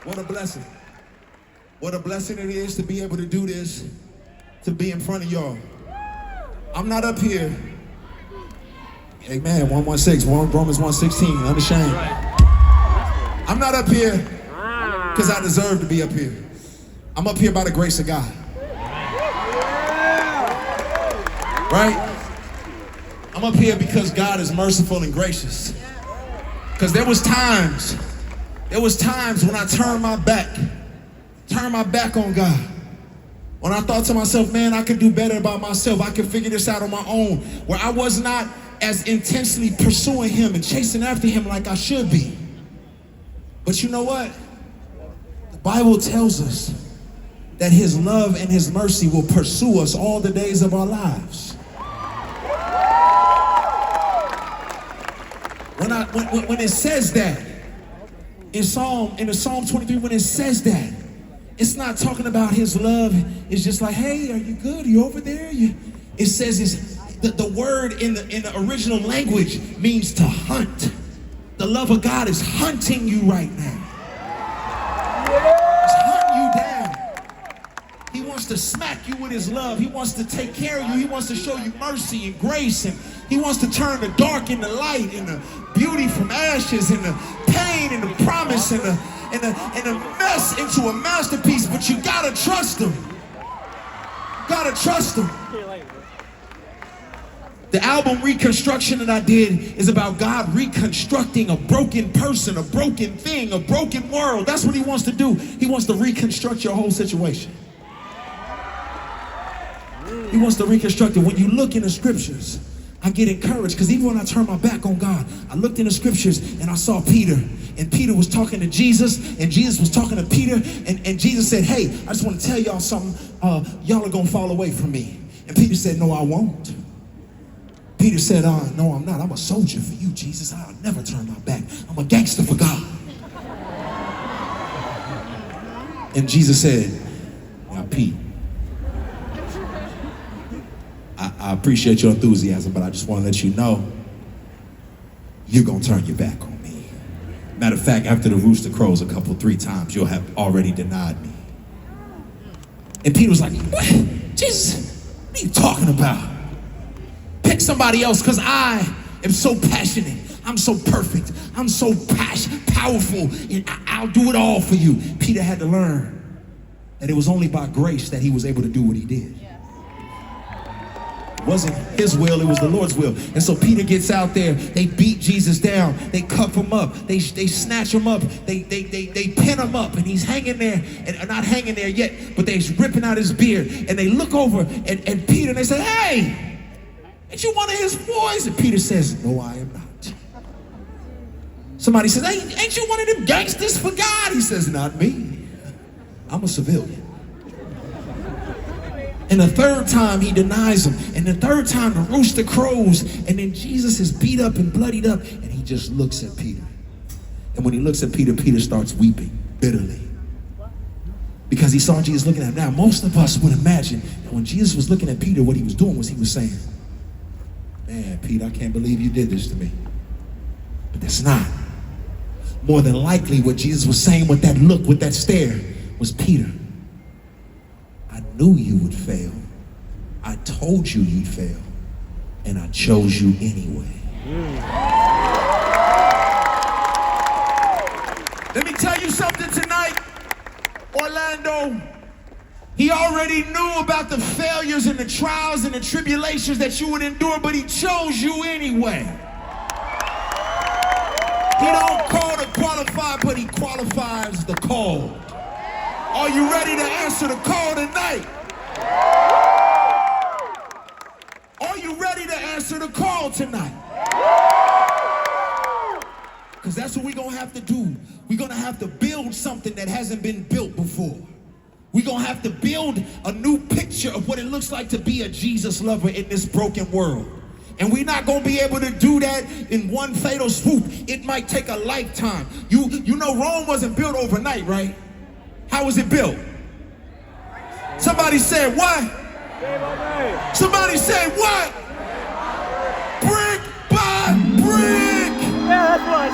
What a blessing. What a blessing it is to be able to do this, to be in front of y'all. I'm not up here. Amen. 116, Romans 1:16, unashamed. I'm not up here because I deserve to be up here. I'm up here by the grace of God. Right? I'm up here because God is merciful and gracious. Because there was times when I turned my back on God. When I thought to myself, man, I could do better by myself. I could figure this out on my own. Where I was not as intensely pursuing him and chasing after him like I should be. But you know what? The Bible tells us that his love and his mercy will pursue us all the days of our lives. When it says that, in the Psalm 23, when it says that, it's not talking about his love. It's just like, hey, are you good? Are you over there? It says the word in the original language means to hunt. The love of God is hunting you right now. It's hunting you down. He wants to smack you with his love. He wants to take care of you. He wants to show you mercy and grace, and he wants to turn the dark into light, and the beauty from ashes, and the pain and the promise, and the mess into a masterpiece. But you gotta trust him. Gotta trust him. The album Reconstruction that I did is about God reconstructing a broken person, a broken thing, a broken world. That's what he wants to do. He wants to reconstruct your whole situation. He wants to reconstruct it. When you look in the scriptures, I get encouraged, because even when I turned my back on God, I looked in the scriptures and I saw Peter, and Peter was talking to Jesus, and Jesus was talking to Peter, and Jesus said, hey, I just want to tell y'all something. Y'all are going to fall away from me. And Peter said, no, I won't. Peter said, no, I'm not. I'm a soldier for you, Jesus. I'll never turn my back. I'm a gangster for God. And Jesus said, now, Pete, I appreciate your enthusiasm, but I just want to let you know you're going to turn your back on me. Matter of fact, after the rooster crows 3 times, you'll have already denied me. And Peter was like, what? Jesus, what are you talking about? Pick somebody else, because I am so passionate. I'm so perfect. I'm so powerful, and I'll do it all for you. Peter had to learn that it was only by grace that he was able to do what he did. It wasn't his will, it was the Lord's will. And so Peter gets out there, they beat Jesus down, they cuff him up, they snatch him up, they pin him up, and he's hanging there, and not hanging there yet, but they're ripping out his beard, and they look over at Peter and they say, hey, ain't you one of his boys? And Peter says, no, I am not. Somebody says, hey, ain't you one of them gangsters for God? He says, not me. I'm a civilian. And the third time he denies him. And the third time the rooster crows. And then Jesus is beat up and bloodied up. And he just looks at Peter. And when he looks at Peter, Peter starts weeping bitterly. Because he saw Jesus looking at him. Now, most of us would imagine that when Jesus was looking at Peter, what he was doing was he was saying, man, Peter, I can't believe you did this to me. But that's not. More than likely what Jesus was saying with that look, with that stare, was, Peter, I knew you would fail. I told you you'd fail. And I chose you anyway. Let me tell you something tonight, Orlando. He already knew about the failures and the trials and the tribulations that you would endure, but he chose you anyway. He don't call the qualified, but he qualifies the called. Are you ready to answer the call tonight? Are you ready to answer the call tonight? Because that's what we're going to have to do. We're going to have to build something that hasn't been built before. We're going to have to build a new picture of what it looks like to be a Jesus lover in this broken world. And we're not going to be able to do that in one fatal swoop. It might take a lifetime. You know Rome wasn't built overnight, right? How was it built? Somebody said what? Somebody said what? Brick by brick. Yeah, that's what I said.